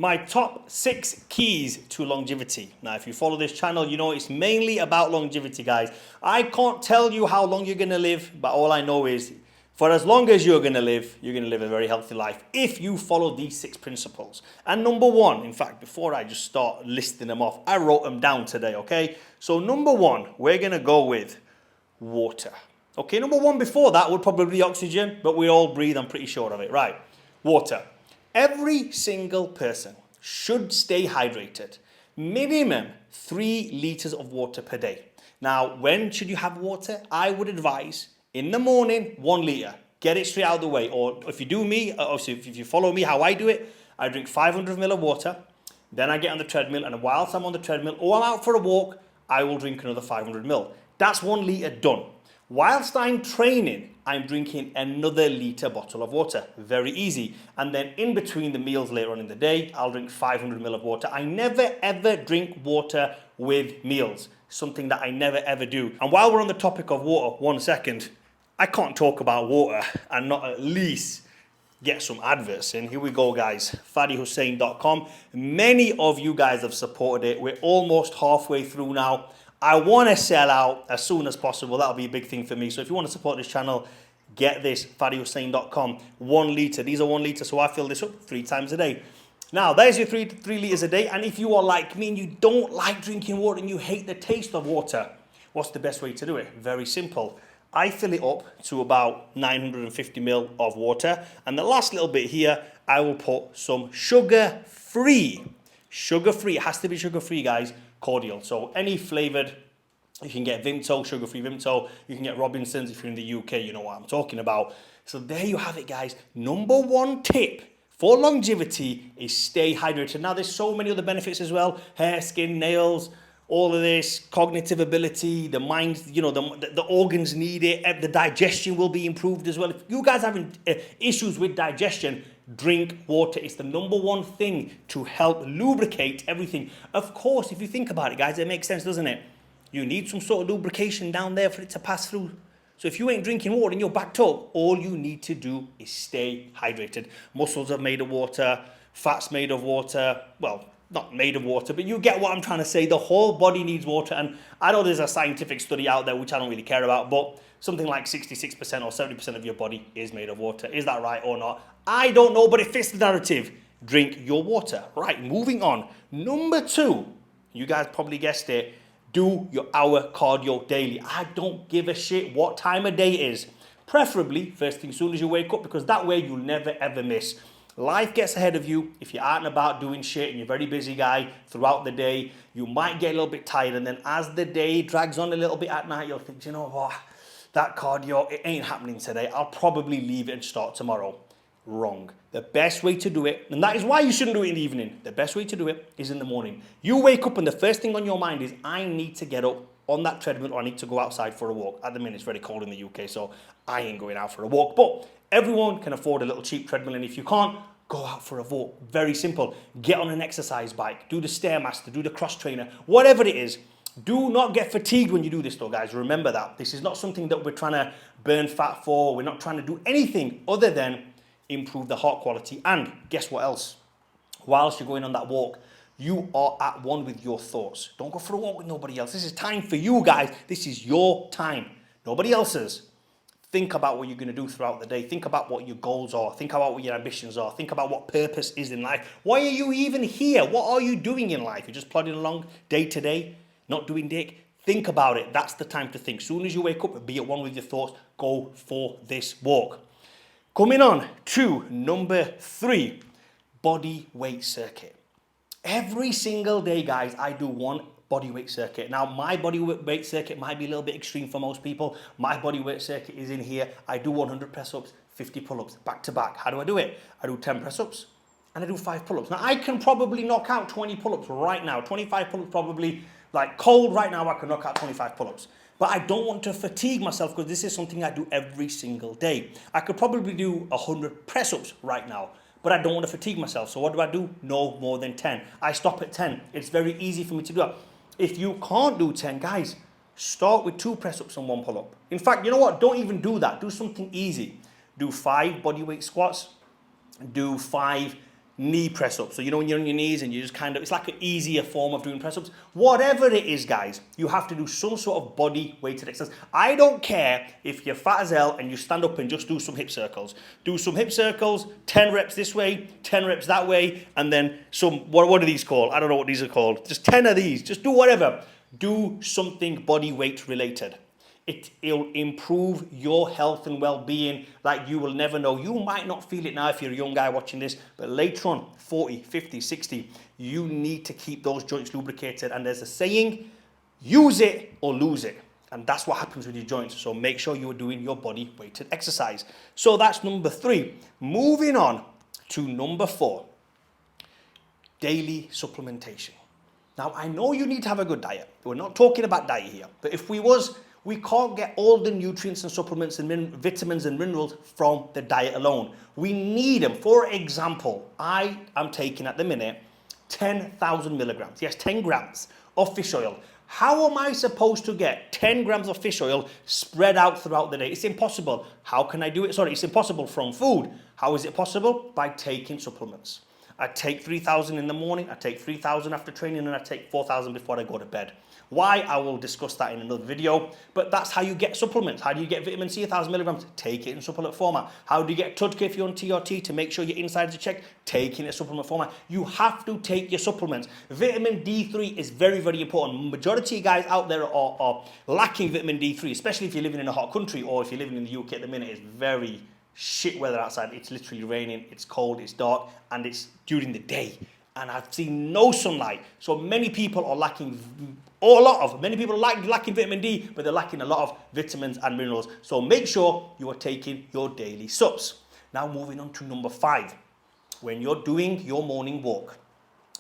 My top 6 keys to longevity. Now, if you follow this channel, you know it's mainly about longevity, guys. I can't tell you how long you're going to live, but all I know is for as long as you're going to live a very healthy life if you follow these 6 principles. And number 1, in fact, before I just start listing them off, I wrote them down today, okay? So number 1, we're going to go with water. Okay, number 1 before that would probably be oxygen, but we all breathe, I'm pretty sure of it, right? Water. Every single person should stay hydrated. Minimum 3 liters of water per day. Now, when should you have water? I would advise in the morning, 1 liter. Get it straight out of the way. Or if you do me, obviously if you follow me how I do it, I drink 500 ml of water. Then I get on the treadmill, and whilst I'm on the treadmill or I'm out for a walk, I will drink another 500 ml. That's 1 liter done. Whilst I'm training, I'm drinking another liter bottle of water. Very easy. And then in between the meals later on in the day, I'll drink 500 ml of water. I never ever drink water with meals. Something that I never ever do. And while we're on the topic of water, 1 second, I can't talk about water and not at least get some adverts in. Here we go, guys. FaddyHussein.com. Many of you guys have supported it. We're almost halfway through now. I want to sell out as soon as possible. That'll be a big thing for me. So if you want to support this channel, get this, FaddyHussein.com. 1 liter. These are 1 liter, so I fill this up 3 times a day. Now, there's your 3 liters a day. And if you are like me and you don't like drinking water and you hate the taste of water, what's the best way to do it? Very simple. I fill it up to about 950 ml of water. And the last little bit here, I will put some sugar-free. Sugar-free. It has to be sugar-free, guys. Cordial. So any flavored, you can get Vimto, sugar-free Vimto. You can get Robinsons if you're in the UK, you know what I'm talking about. So there you have it, guys. Number 1 tip for longevity is stay hydrated. Now, there's so many other benefits as well. Hair, skin, nails, all of this, cognitive ability, the mind, you know, the organs need it. The digestion will be improved as well. If you guys are having issues with digestion, drink water. It's the number 1 thing to help lubricate everything. Of course, if you think about it, guys, it makes sense, doesn't it? You need some sort of lubrication down there for it to pass through. So if you ain't drinking water and you're backed up, all you need to do is stay hydrated. Muscles are made of water, fat's made of water. Well, not made of water, but you get what I'm trying to say. The whole body needs water. And I know there's a scientific study out there, which I don't really care about, but something like 66% or 70% of your body is made of water. Is that right or not? I don't know, but it fits the narrative. Drink your water. Right, moving on. Number 2, you guys probably guessed it. Do your hour cardio daily. I don't give a shit what time of day it is. Preferably first thing as soon as you wake up, because that way you'll never ever miss. Life gets ahead of you. If you're out and about doing shit and you're a very busy guy throughout the day, you might get a little bit tired. And then as the day drags on a little bit at night, you'll think, you know what? That cardio, it ain't happening today. I'll probably leave it and start tomorrow. Wrong. The best way to do it, and that is why you shouldn't do it in the evening. The best way to do it is in the morning. You wake up and the first thing on your mind is, I need to get up on that treadmill or I need to go outside for a walk. At the minute, it's very cold in the UK, so I ain't going out for a walk. But everyone can afford a little cheap treadmill, and if you can't, go out for a walk. Very simple. Get on an exercise bike. Do the Stairmaster. Do the cross trainer. Whatever it is. Do not get fatigued when you do this though, guys. Remember that. This is not something that we're trying to burn fat for. We're not trying to do anything other than improve the heart quality. And guess what else? Whilst you're going on that walk, you are at one with your thoughts. Don't go for a walk with nobody else. This is time for you, guys. This is your time. Nobody else's. Think about what you're going to do throughout the day. Think about what your goals are. Think about what your ambitions are. Think about what purpose is in life. Why are you even here? What are you doing in life? You're just plodding along day to day, not doing dick. Think about it. That's the time to think. Soon as you wake up, be at one with your thoughts. Go for this walk. Coming on to number 3, body weight circuit. Every single day, guys, I do one body weight circuit. Now, my body weight circuit might be a little bit extreme for most people. My body weight circuit is in here. I do 100 press-ups, 50 pull-ups, back to back. How do I do it? I do 10 press-ups and I do 5 pull-ups. Now, I can probably knock out 20 pull-ups right now. 25 pull-ups probably, like cold right now, I can knock out 25 pull-ups. But I don't want to fatigue myself because this is something I do every single day. I could probably do 100 press-ups right now, but I don't want to fatigue myself. So what do? No more than 10. I stop at 10. It's very easy for me to do that. If you can't do 10, guys, start with 2 press-ups and 1 pull-up. In fact, you know what? Don't even do that. Do something easy. Do 5 bodyweight squats. Do 5 knee press ups. So you know when you're on your knees and you just kind of, it's like an easier form of doing press ups. Whatever it is, guys, you have to do some sort of body weighted exercise. I don't care if you're fat as hell and you stand up and just do some hip circles. Do some hip circles, 10 reps this way, 10 reps that way, and then some, what are these called? I don't know what these are called. Just 10 of these, just do whatever. Do something body weight related. It'll improve your health and well-being like you will never know. You might not feel it now if you're a young guy watching this, but later on, 40, 50, 60, you need to keep those joints lubricated. And there's a saying, use it or lose it. And that's what happens with your joints. So make sure you're doing your body weighted exercise. So that's number 3. Moving on to number 4, daily supplementation. Now, I know you need to have a good diet. We're not talking about diet here, but if we can't get all the nutrients and supplements and vitamins and minerals from the diet alone. We need them. For example, I am taking at the minute 10,000 milligrams, yes, 10 grams of fish oil. How am I supposed to get 10 grams of fish oil spread out throughout the day? It's impossible. How can I do it? Sorry, it's impossible from food. How is it possible? By taking supplements. I take 3,000 in the morning, I take 3,000 after training, and I take 4,000 before I go to bed. Why? I will discuss that in another video, but that's how you get supplements. How do you get vitamin C, 1,000 milligrams? Take it in supplement format. How do you get TUDCA if you're on TRT to make sure your insides are checked? Take it in a supplement format. You have to take your supplements. Vitamin D3 is very, very important. Majority of guys out there are lacking vitamin D3, especially if you're living in a hot country or if you're living in the UK at the minute. It's very shit weather outside. It's literally raining, it's cold, it's dark, and it's during the day. And I've seen no sunlight. So many people are lacking, many people are lacking vitamin D, but they're lacking a lot of vitamins and minerals. So make sure you are taking your daily subs. Now moving on to number 5. When you're doing your morning walk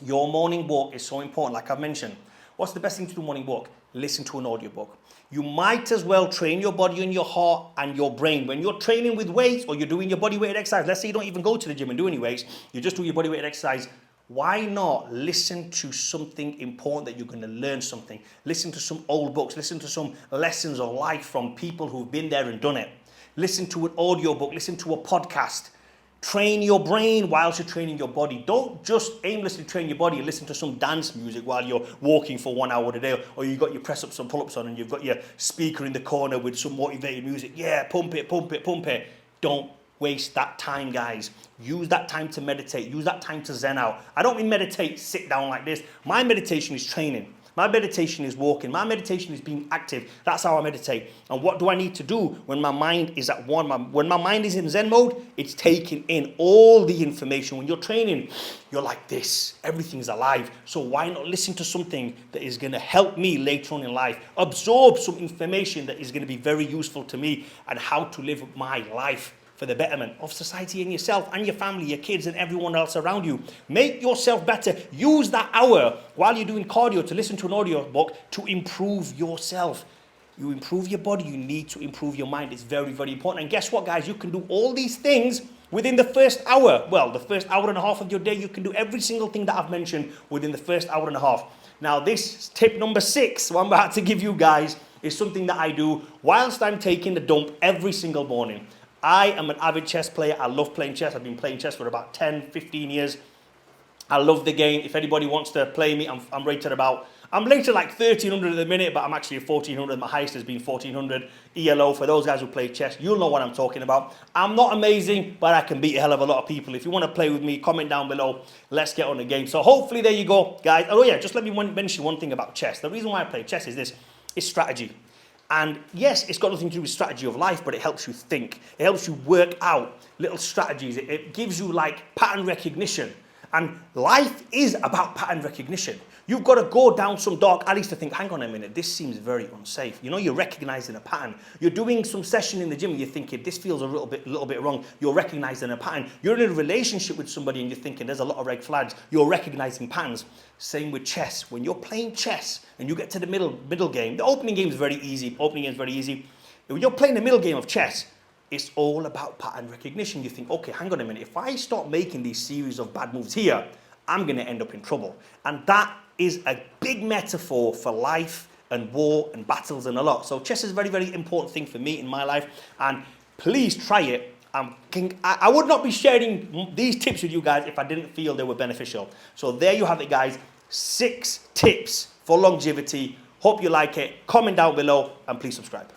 is so important, like I've mentioned. What's the best thing to do morning walk? Listen to an audiobook. You might as well train your body and your heart and your brain. When you're training with weights or you're doing your body weighted exercise, let's say you don't even go to the gym and do any weights, you just do your body weighted exercise. Why not listen to something important that you're going to learn something? Listen to some old books. Listen to some lessons of life from people who've been there and done it. Listen to an audiobook. Listen to a podcast. Train your brain whilst you're training your body. Don't just aimlessly train your body and listen to some dance music while you're walking for 1 hour a day, or you've got your press-ups and pull-ups on and you've got your speaker in the corner with some motivated music. Yeah, pump it, pump it, pump it. Don't waste that time, guys. Use that time to meditate. Use that time to zen out. I don't mean meditate, sit down like this. My meditation is training. My meditation is walking. My meditation is being active. That's how I meditate. And what do I need to do when my mind is at one? When my mind is in Zen mode, it's taking in all the information. When you're training, you're like this. Everything's alive. So why not listen to something that is going to help me later on in life? Absorb some information that is going to be very useful to me and how to live my life for the betterment of society and yourself and your family, your kids and everyone else around you. Make yourself better. Use that hour while you're doing cardio to listen to an audio book to improve yourself. You improve your body, you need to improve your mind. It's very, very important. And guess what, guys? You can do all these things within the first hour. Well, the first hour and a half of your day, you can do every single thing that I've mentioned within the first hour and a half. Now, this tip number 6, what I'm about to give you guys, is something that I do whilst I'm taking the dump every single morning. I am an avid chess player. I love playing chess. I've been playing chess for about 10, 15 years. I love the game. If anybody wants to play me, I'm rated like 1,300 at the minute, but I'm actually at 1,400. My highest has been 1,400 ELO. For those guys who play chess, you'll know what I'm talking about. I'm not amazing, but I can beat a hell of a lot of people. If you want to play with me, comment down below. Let's get on the game. So hopefully there you go, guys. Oh yeah, just let me mention one thing about chess. The reason why I play chess is this. It's strategy. And yes, it's got nothing to do with strategy of life, but it helps you think. It helps you work out little strategies. It gives you like pattern recognition. And life is about pattern recognition. You've got to go down some dark alleys to think, hang on a minute, this seems very unsafe. You know, you're recognizing a pattern. You're doing some session in the gym and you're thinking, this feels a little bit wrong. You're recognizing a pattern. You're in a relationship with somebody and you're thinking, there's a lot of red flags. You're recognizing patterns. Same with chess. When you're playing chess and you get to the middle game, the opening game is very easy. When you're playing the middle game of chess, it's all about pattern recognition. You think, okay, hang on a minute. If I start making these series of bad moves here, I'm going to end up in trouble. And that is a big metaphor for life and war and battles and a lot. So chess is a very, very important thing for me in my life. And please try it. I would not be sharing these tips with you guys if I didn't feel they were beneficial. So there you have it, guys. 6 tips for longevity. Hope you like it. Comment down below and please subscribe.